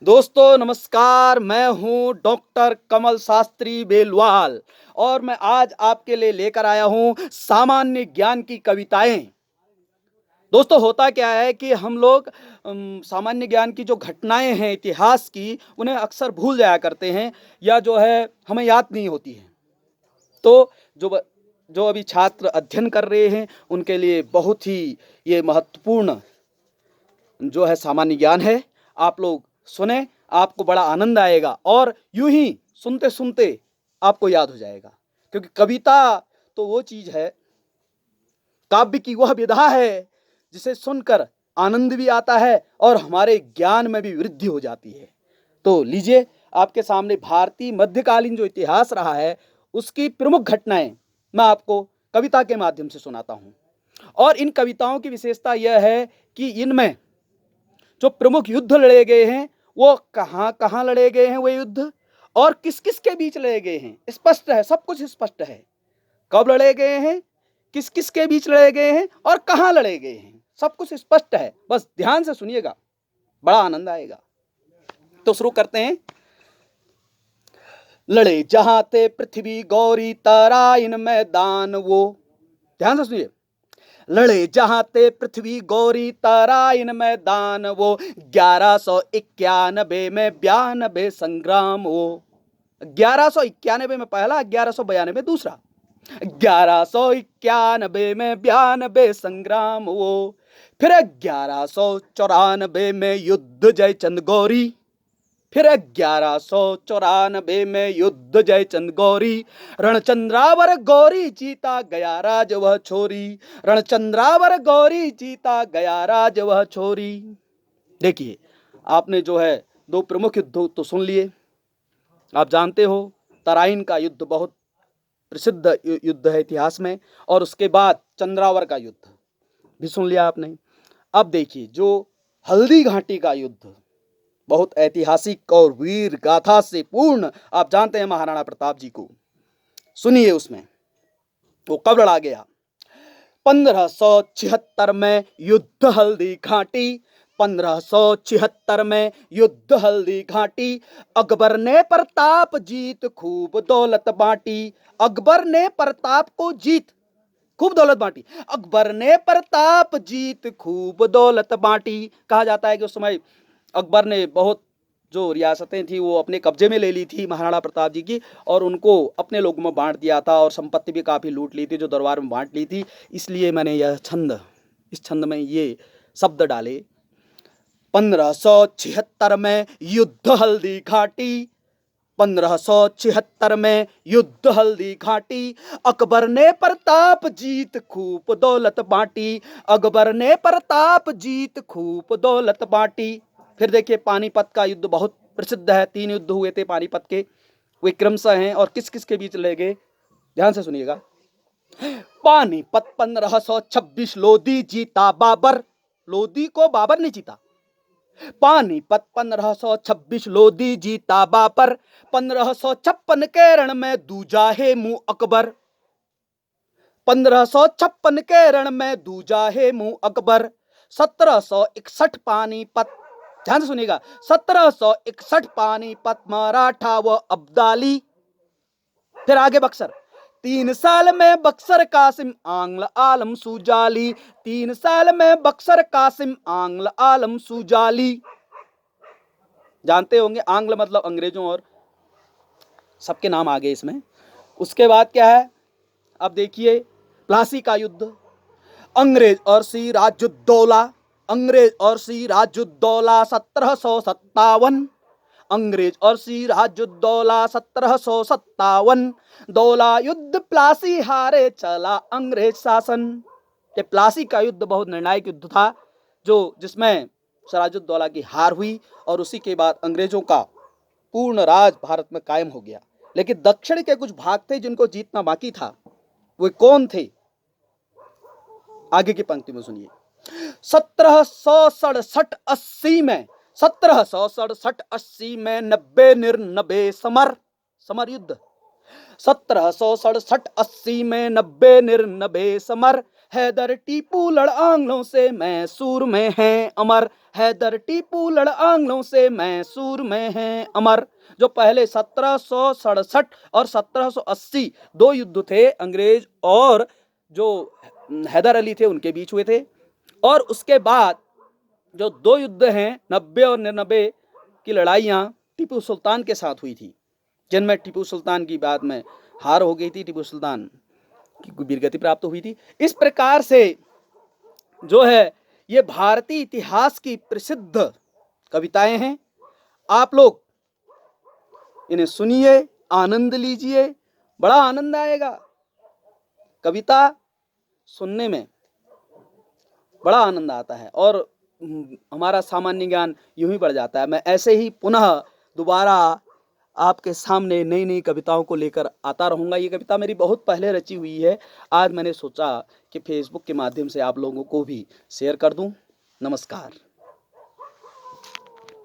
दोस्तों नमस्कार, मैं हूं डॉक्टर कमल शास्त्री बेलवाल और मैं आज आपके लिए लेकर आया हूं सामान्य ज्ञान की कविताएं। दोस्तों होता क्या है कि हम लोग सामान्य ज्ञान की जो घटनाएं हैं इतिहास की, उन्हें अक्सर भूल जाया करते हैं या जो है हमें याद नहीं होती हैं। तो जो अभी छात्र अध्ययन कर रहे हैं उनके लिए बहुत ही ये महत्वपूर्ण जो है सामान्य ज्ञान है। आप लोग सुने, आपको बड़ा आनंद आएगा और यूं ही सुनते सुनते आपको याद हो जाएगा, क्योंकि कविता तो वो चीज है, काव्य की वह विधा है जिसे सुनकर आनंद भी आता है और हमारे ज्ञान में भी वृद्धि हो जाती है। तो लीजिए, आपके सामने भारतीय मध्यकालीन जो इतिहास रहा है उसकी प्रमुख घटनाएं मैं आपको कविता के माध्यम से सुनाता हूं। और इन कविताओं की विशेषता यह है कि इनमें जो प्रमुख युद्ध लड़े गए हैं वो कहां कहां लड़े गए हैं, वे युद्ध और किस किस के बीच लड़े गए हैं, स्पष्ट है, सब कुछ स्पष्ट है। कब लड़े गए हैं, किस किस के बीच लड़े गए हैं और कहां लड़े गए हैं, सब कुछ स्पष्ट है। बस ध्यान से सुनिएगा, बड़ा आनंद आएगा। तो शुरू करते हैं। लड़े जहां थे पृथ्वी गौरी तारा इन मैदान वो, ध्यान से सुनिए। लड़े जहां थे पृथ्वी गौरी तारा इन मैदान वो, 1191 में 92 संग्राम वो। 1191 में पहला, 1192 दूसरा। 1191 में 92 संग्राम वो, फिर 1194 में युद्ध जयचंद गौरी, फिर 1194 में युद्ध जयचंद गौरी। रणचंद्रावर गौरी जीता गया राज वह छोरी, रणचंद्रावर गौरी जीता गया राज वह छोरी। देखिए, आपने जो है दो प्रमुख युद्ध तो सुन लिए। आप जानते हो तराइन का युद्ध बहुत प्रसिद्ध युद्ध है इतिहास में, और उसके बाद चंद्रावर का युद्ध भी सुन लिया आपने। अब देखिए, जो हल्दी घाटी का युद्ध बहुत ऐतिहासिक और वीर गाथा से पूर्ण, आप जानते हैं महाराणा प्रताप जी को। सुनिए उसमें वो कब लड़ा गया। 1576 में युद्ध हल्दी घाटी, 1576 में युद्ध हल्दी घाटी। अकबर ने प्रताप जीत खूब दौलत बांटी, अकबर ने प्रताप को जीत खूब दौलत बांटी, अकबर ने प्रताप जीत खूब दौलत बांटी। कहा जाता है कि उस समय अकबर ने बहुत जो रियासतें थी वो अपने कब्जे में ले ली थी महाराणा प्रताप जी की, और उनको अपने लोगों में बांट दिया था और संपत्ति भी काफ़ी लूट ली थी, जो दरबार में बांट ली थी। इसलिए मैंने यह छंद, इस छंद में ये शब्द डाले। 1576 में युद्ध हल्दी घाटी, 1576 में युद्ध हल्दी घाटी। अकबर ने प्रताप जीत खूब दौलत बांटी, अकबर ने प्रताप जीत खूब दौलत बांटी। फिर देखिए, पानीपत का युद्ध बहुत प्रसिद्ध है। 3 युद्ध हुए थे पानीपत के, वे क्रमशः हैं और किस किस के बीच लड़े गए, ध्यान से सुनिएगा। पानीपत 1526 लोधी जीता बाबर, लोधी को बाबर ने जीता। पानीपत 1526 लोधी जीता बाबर, 1556 के रण में दूजा है मुंह अकबर, 1556 के रण में दूजा है मुंह अकबर। 1761 पानीपत, ध्यान से सुनिएगा, 1761 पानीपत मराठा व अब्दाली। फिर आगे बक्सर, 3 साल में बक्सर कासिम आंग्ल आलम सुजाली, 3 साल में बक्सर कासिम आंग्ल आलम सुजाली। जानते होंगे आंग्ल मतलब अंग्रेजों, और सबके नाम आ गए इसमें। उसके बाद क्या है, अब देखिए प्लासी का युद्ध। अंग्रेज और सिराजुद्दौला, अंग्रेज और सिराजुद्दौला 1757, अंग्रेज और सिराजुद्दौला 1757। दौला युद्ध प्लासी हारे चला अंग्रेज शासन। ये प्लासी का युद्ध बहुत निर्णायक युद्ध था, जो जिसमें सिराजुद्दौला की हार हुई और उसी के बाद अंग्रेजों का पूर्ण राज भारत में कायम हो गया। लेकिन दक्षिण के कुछ भाग थे जिनको जीतना बाकी था। वे कौन थे, आगे की पंक्ति में सुनिए। 1767-80 में, 1767-80 में 90-99 समर युद्ध, 1767-80 में 90-99 समर। हैदर टीपू लड़ आंगलों से मैसूर में हैं अमर, हैदर टीपू लड़ आंगलों से मैसूर में हैं अमर। जो पहले 1767 और 1780 दो युद्ध थे अंग्रेज और जो हैदर अली थे उनके बीच हुए थे, और उसके बाद जो दो युद्ध हैं 90 और 99 की लड़ाइयाँ टीपू सुल्तान के साथ हुई थी, जिनमें टीपू सुल्तान की बाद में हार हो गई थी, टीपू सुल्तान की वीरगति प्राप्त हुई थी। इस प्रकार से जो है ये भारतीय इतिहास की प्रसिद्ध कविताएं हैं। आप लोग इन्हें सुनिए, आनंद लीजिए, बड़ा आनंद आएगा। कविता सुनने में बड़ा आनंद आता है और हमारा सामान्य ज्ञान यूं ही बढ़ जाता है। मैं ऐसे ही पुनः दोबारा आपके सामने नई नई कविताओं को लेकर आता रहूँगा। ये कविता मेरी बहुत पहले रची हुई है, आज मैंने सोचा कि फेसबुक के माध्यम से आप लोगों को भी शेयर कर दूं। नमस्कार।